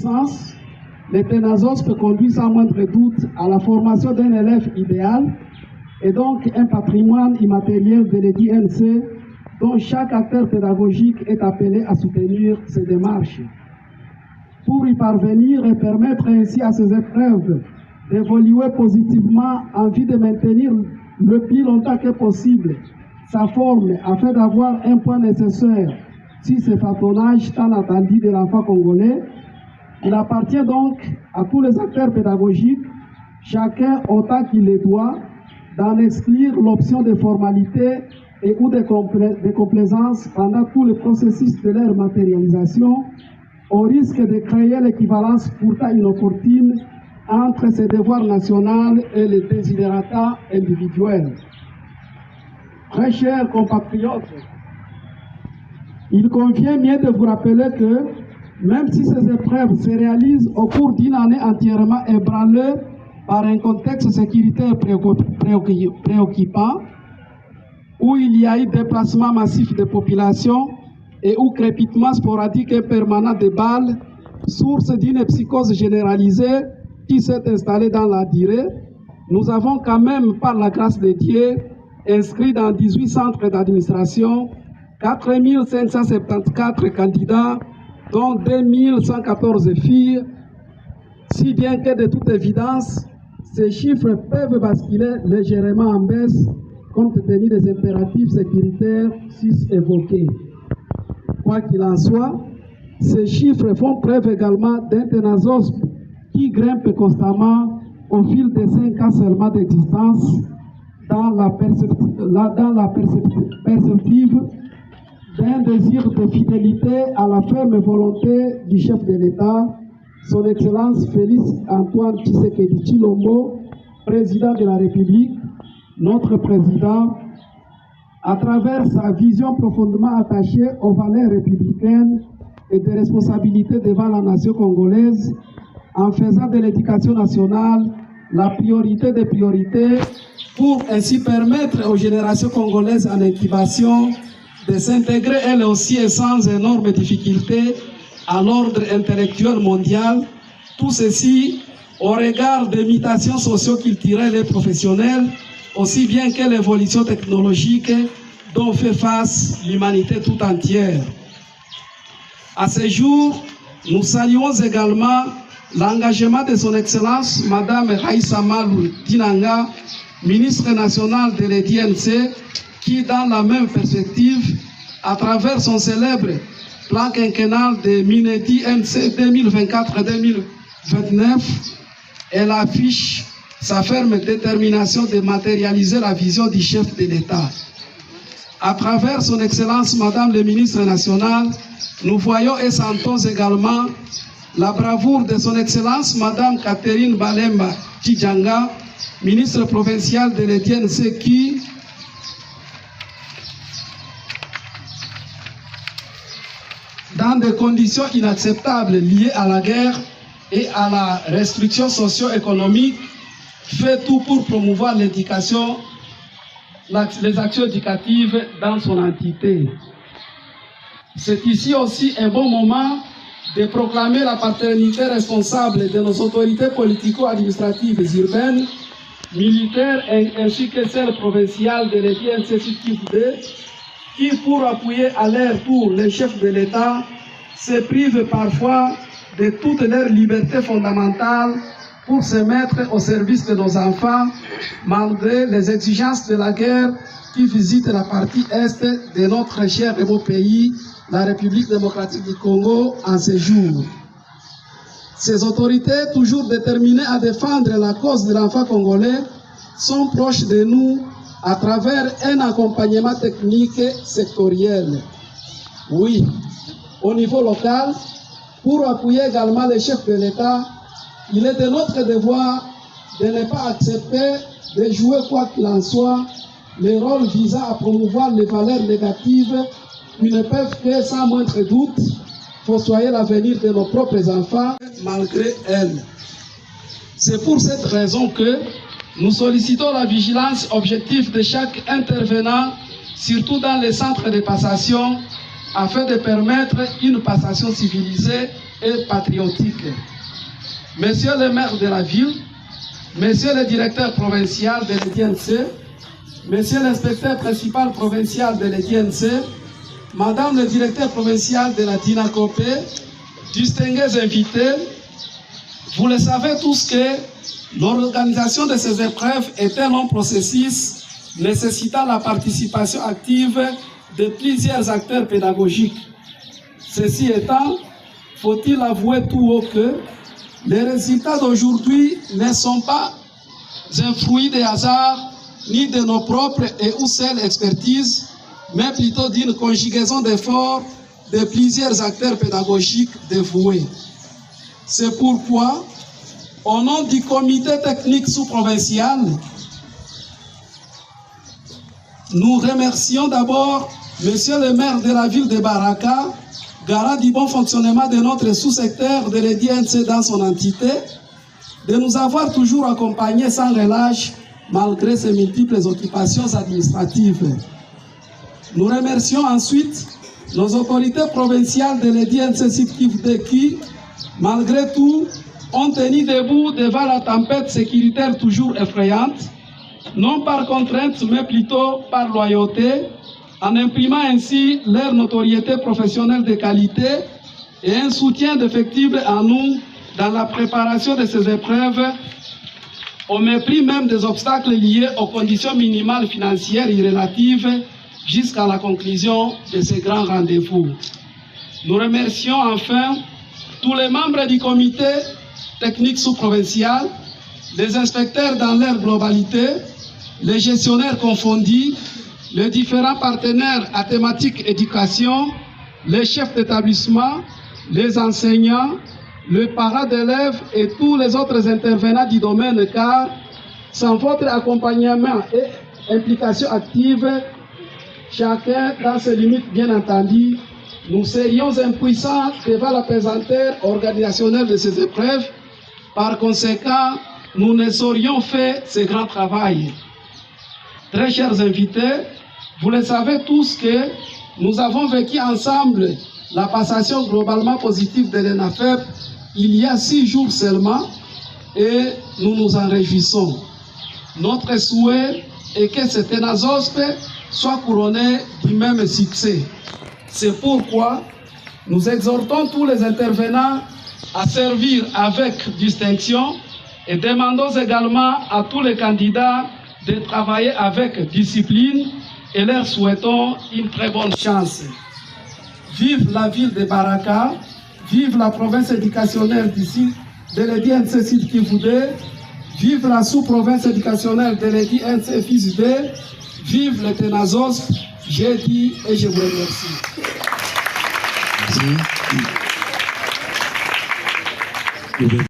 sens, les TENASOSP conduit sans moindre doute à la formation d'un élève idéal et donc un patrimoine immatériel de l'EDINC dont chaque acteur pédagogique est appelé à soutenir ces démarches. Pour y parvenir et permettre ainsi à ces épreuves d'évoluer positivement en vue de maintenir le plus longtemps que possible sa forme afin d'avoir un point nécessaire sur ce patronage tant attendu de l'enfant congolais, il appartient donc à tous les acteurs pédagogiques, chacun autant qu'il le doit, d'en exclure l'option de formalité et ou de complaisance pendant tout le processus de leur matérialisation, au risque de créer l'équivalence pourtant inopportune entre ces devoirs nationaux et les desiderata individuels. Très chers compatriotes, il convient bien de vous rappeler que même si ces épreuves se réalisent au cours d'une année entièrement ébranlée par un contexte sécuritaire préoccupant, où il y a eu déplacement massif de population et où crépitement sporadique et permanent de balles, source d'une psychose généralisée qui s'est installée dans la durée, nous avons quand même, par la grâce de Dieu, inscrit dans 18 centres d'administration 4 574 candidats, dont 2114 filles, si bien que de toute évidence, ces chiffres peuvent basculer légèrement en baisse compte tenu des impératifs sécuritaires sus-évoqués. Quoi qu'il en soit, ces chiffres font preuve également d'un TENASOSP qui grimpe constamment au fil de 5 ans seulement d'existence dans la perspective d'un désir de fidélité à la ferme volonté du chef de l'État, son Excellence Félix Antoine Tshisekedi Tshilombo, président de la République, notre président, à travers sa vision profondément attachée aux valeurs républicaines et des responsabilités devant la nation congolaise, en faisant de l'éducation nationale la priorité des priorités pour ainsi permettre aux générations congolaises en incubation de s'intégrer elles aussi et sans énormes difficultés à l'ordre intellectuel mondial, tout ceci au regard des mutations socio-culturelles et professionnelles, aussi bien que l'évolution technologique dont fait face l'humanité tout entière. À ce jour, nous saluons également l'engagement de son Excellence Madame Raissa Malou Dinanga, ministre nationale de l'EDINC, qui, dans la même perspective, à travers son célèbre plan quinquennal de Minedi NC 2024-2029, elle affiche sa ferme détermination de matérialiser la vision du chef de l'État. À travers son Excellence Madame le ministre national, nous voyons et sentons également la bravoure de son Excellence Madame Catherine Balemba Tchidjanga, ministre provinciale de l'EDINC, qui, dans des conditions inacceptables liées à la guerre et à la restriction socio-économique, fait tout pour promouvoir l'éducation, les actions éducatives dans son entité. C'est ici aussi un bon moment de proclamer la paternité responsable de nos autorités politico-administratives urbaines, militaires ainsi que celles provinciales de l'EDINC qui, pour appuyer à leur tour les chefs de l'État, se privent parfois de toutes leurs libertés fondamentales pour se mettre au service de nos enfants, malgré les exigences de la guerre qui visite la partie est de notre cher et beau pays, la République démocratique du Congo, en ces jours. Ces autorités, toujours déterminées à défendre la cause de l'enfant congolais, sont proches de nous à travers un accompagnement technique sectoriel. Oui, au niveau local, pour appuyer également les chefs de l'État, il est de notre devoir de ne pas accepter de jouer, quoi qu'il en soit, les rôles visant à promouvoir les valeurs négatives qui ne peuvent que, sans moindre doute, fossoyer l'avenir de nos propres enfants, malgré elles. C'est pour cette raison que nous sollicitons la vigilance objective de chaque intervenant, surtout dans les centres de passation, afin de permettre une passation civilisée et patriotique. Monsieur le maire de la ville, Monsieur le directeur provincial de l'EDNC, Monsieur l'inspecteur principal provincial de l'EDNC, Madame le directeur provincial de la DINACOPE, distingués invités, vous le savez tous que l'organisation de ces épreuves est un long processus nécessitant la participation active de plusieurs acteurs pédagogiques. Ceci étant, faut-il avouer tout haut que les résultats d'aujourd'hui ne sont pas un fruit des hasards ni de nos propres et ou seules expertises, mais plutôt d'une conjugaison d'efforts de plusieurs acteurs pédagogiques dévoués. C'est pourquoi, au nom du comité technique sous-provincial, nous remercions d'abord Monsieur le maire de la ville de Baraka, garant du bon fonctionnement de notre sous-secteur de l'EDNC dans son entité, de nous avoir toujours accompagnés sans relâche malgré ses multiples occupations administratives. Nous remercions ensuite nos autorités provinciales de l'EDNC Sud-Kivu qui, malgré tout, ont tenu debout devant la tempête sécuritaire toujours effrayante, non par contrainte, mais plutôt par loyauté, en imprimant ainsi leur notoriété professionnelle de qualité et un soutien défectible en nous dans la préparation de ces épreuves, au mépris même des obstacles liés aux conditions minimales financières irrelatives jusqu'à la conclusion de ces grands rendez-vous. Nous remercions enfin tous les membres du comité technique sous-provincial, les inspecteurs dans leur globalité, les gestionnaires confondus, les différents partenaires à thématique éducation, les chefs d'établissement, les enseignants, les parents d'élèves et tous les autres intervenants du domaine, car sans votre accompagnement et implication active, chacun dans ses limites bien entendu, nous serions impuissants devant la pesanteur organisationnelle de ces épreuves. Par conséquent, nous ne saurions faire ce grand travail. Très chers invités, vous le savez tous que nous avons vécu ensemble la passation globalement positive de l'ENAFEP il y a 6 jours seulement et nous nous en réjouissons. Notre souhait est que cette ENASOSP soit couronnée du même succès. C'est pourquoi nous exhortons tous les intervenants à servir avec distinction et demandons également à tous les candidats de travailler avec discipline et leur souhaitons une très bonne chance. Vive la ville de Baraka, vive la province éducationnelle d'ici de l'EDNC Sud-Kivu, vive la sous-province éducationnelle de l'EDNC Fils-B, vive le TENASOSP, j'ai dit et je vous remercie. Merci.